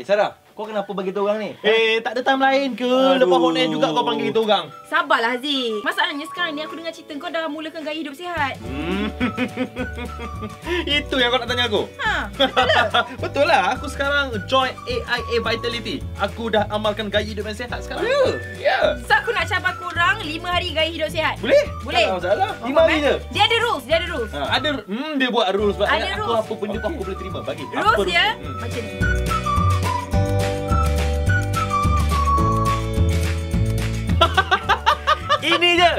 Sarah, kau kenapa bagi kita orang ni? Tak ada time lain ke? Lepas hot air juga kau panggil kita orang. Sabarlah Haziq. Masalahnya sekarang ni aku dengar cerita kau dah mulakan gaya hidup sihat. Itu yang kau nak tanya aku? Betul lah. Betul lah, aku sekarang join AIA Vitality. Aku dah amalkan gaya hidup yang sihat sekarang. Ya. So aku nak cabar korang 5 hari gaya hidup sihat. Boleh? Boleh. Tak ada masalah. 5 hari je. Dia ada rules, Dia buat rules. Ada rules. Apa benda pun aku boleh terima. Bagi. Rules dia macam ni. Ini je.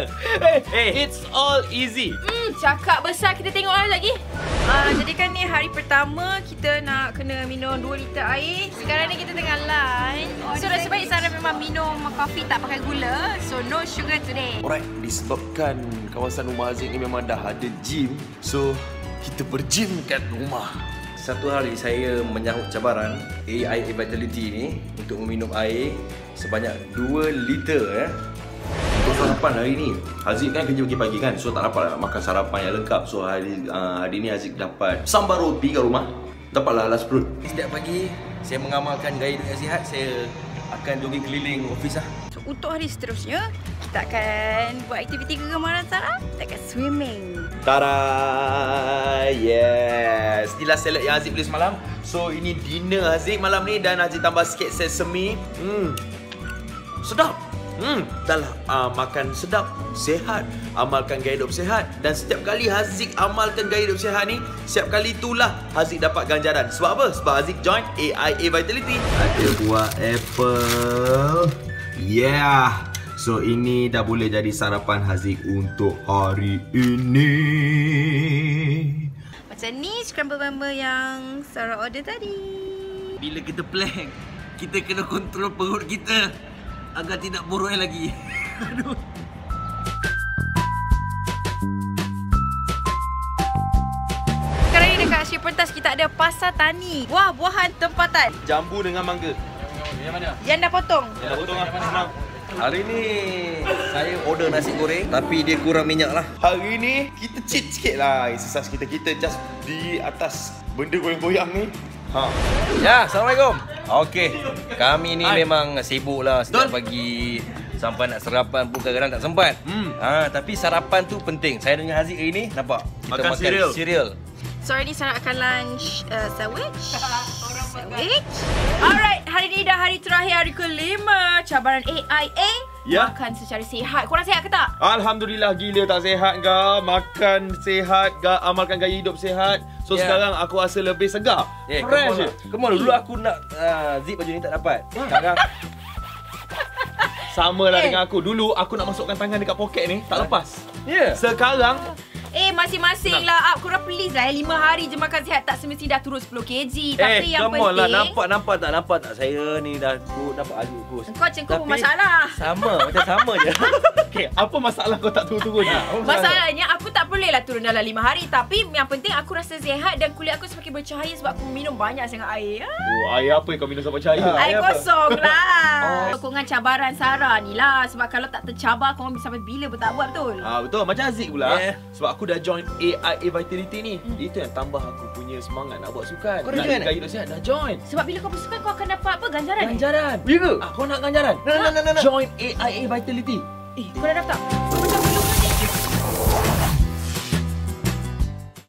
It's all easy. Cakap besar, kita tengok lah lagi. Jadi kan ni hari pertama kita nak kena minum 2 liter air. Sekarang ni kita tengah lunch. So dah sebaik Sarah memang minum kopi tak pakai gula. So no sugar today. Alright, disebabkan kawasan rumah Haziq ni memang dah ada gym, so kita bergym kat rumah. Satu hari saya menyahut cabaran AIA Vitality ni untuk meminum air sebanyak 2 liter Untuk sarapan hari ni, Haziq kan kerja pagi-pagi kan, so tak dapat makan sarapan yang lengkap. So hari ni Haziq dapat sambar roti kat rumah, dapatlah alas perut. Setiap pagi saya mengamalkan gaya hidup yang sihat, saya akan jogging keliling office lah. So, untuk hari seterusnya, kita akan buat aktiviti kegemaran Sarah. Kita akan swimming. Tada! Yes! Inilah salad yang Haziq beli semalam. So ini dinner Haziq malam ni, dan Haziq tambah sikit sesame. Sedap! Dah lah makan sedap, sihat, amalkan gaya hidup sihat. Dan setiap kali Haziq amalkan gaya hidup sihat ni, setiap kali itulah Haziq dapat ganjaran. Sebab apa? Sebab Haziq join AIA Vitality. Ada buah apple. Yeah! So ini dah boleh jadi sarapan Haziq untuk hari ini. Macam ni scrambled bamba yang Sarah order tadi. Bila kita plank, kita kena kontrol perut kita agar tidak boroi lagi. Aduh. Sekarang ni dekat Syir Pentas kita ada pasar tani. Buah-buahan tempatan. Jambu dengan mangga. Yang mana? Yang dah potong. Yang dah potong lah. Hari ni saya order nasi goreng tapi dia kurang minyak lah. Hari ni kita cheat sikit lah exercise kita. Kita just di atas benda goyang-goyang ni. Ya, Assalamualaikum. Okey, kami ni memang sibuk lah setiap pagi. Sampai nak sarapan pun kadang-kadang tak sempat. Tapi sarapan tu penting. Saya dengan Haziq hari ni nampak kita makan cereal. So hari ni Sarah akan lunch sandwich. Alright, hari ni dah hari terakhir, hari ke-5 cabaran AIA. Makan secara sihat. Korang sihat ke tak? Alhamdulillah, gila tak sihat ke? Makan sihat ke? Amalkan gaya hidup sihat. So sekarang aku rasa lebih segar. Fresh je. Come on, dulu aku nak zip baju ni tak dapat. Sekarang sama lah dengan aku. Dulu aku nak masukkan tangan dekat poket ni, tak lepas. Sekarang masing-masing lah up. Korang please lah 5 hari je makan sihat. Tak semesti dah turun 10 kg. Tapi yang come on penting lah, nampak tak saya ni dah nampak ajuk kurus. Kau cengkok pun masalah. Macam sama je. okay, apa masalah kau tak turun-turun? Masalahnya aku tak boleh lah turun dalam 5 hari. Tapi yang penting aku rasa sihat dan kulit aku semakin bercahaya sebab aku minum banyak sangat air. Air apa yang kau minum sampai cahaya? Air kosong lah. Sokongan cabaran Sarah ni lah. Sebab kalau tak tercabar, korang sampai bila pun tak buat, betul? Betul, macam Haziq pula. Sebab aku dah join AIA Vitality ni. Itu yang tambah aku punya semangat nak buat sukan. Kau dah join? Gaya hidup sihat, dah join. Sebab bila kau bersukan, kau akan dapat apa? Ganjaran? Ganjaran. Ya ke? Kau nak ganjaran? Nak. Join AIA Vitality. Kau dah daftar?